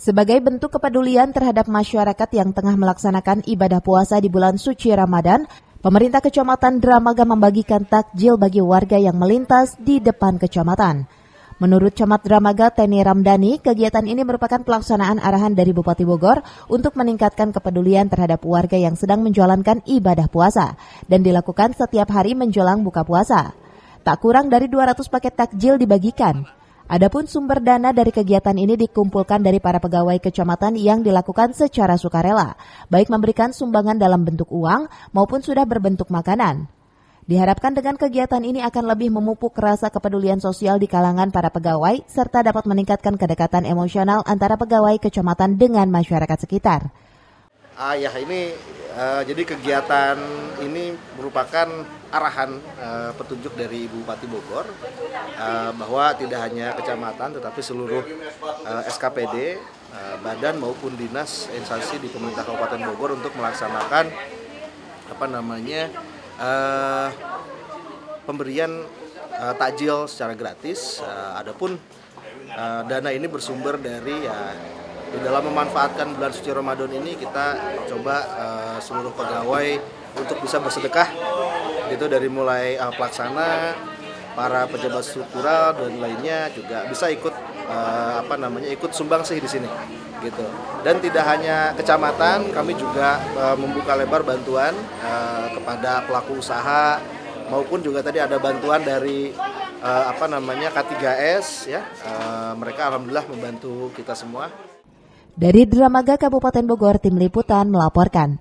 Sebagai bentuk kepedulian terhadap masyarakat yang tengah melaksanakan ibadah puasa di bulan suci Ramadan, pemerintah Kecamatan Dramaga membagikan takjil bagi warga yang melintas di depan kecamatan. Menurut Camat Dramaga Teni Ramdhani, kegiatan ini merupakan pelaksanaan arahan dari Bupati Bogor untuk meningkatkan kepedulian terhadap warga yang sedang menjalankan ibadah puasa dan dilakukan setiap hari menjelang buka puasa. Tak kurang dari 200 paket takjil dibagikan. Adapun sumber dana dari kegiatan ini dikumpulkan dari para pegawai kecamatan yang dilakukan secara sukarela, baik memberikan sumbangan dalam bentuk uang maupun sudah berbentuk makanan. Diharapkan dengan kegiatan ini akan lebih memupuk rasa kepedulian sosial di kalangan para pegawai serta dapat meningkatkan kedekatan emosional antara pegawai kecamatan dengan masyarakat sekitar. Jadi kegiatan ini merupakan arahan petunjuk dari Ibu Bupati Bogor bahwa tidak hanya kecamatan tetapi seluruh SKPD, badan maupun dinas instansi di pemerintah Kabupaten Bogor untuk melaksanakan pemberian takjil secara gratis. Adapun dana ini bersumber dari di dalam memanfaatkan bulan suci Ramadan ini kita coba seluruh pegawai untuk bisa bersedekah gitu, dari mulai pelaksana, para pejabat struktural dan lainnya juga bisa ikut ikut sumbangsih di sini gitu. Dan tidak hanya kecamatan, kami juga membuka lebar bantuan kepada pelaku usaha maupun juga tadi ada bantuan dari K3S ya. Mereka alhamdulillah membantu kita semua. Dari Dramaga Kabupaten Bogor, Tim Liputan melaporkan.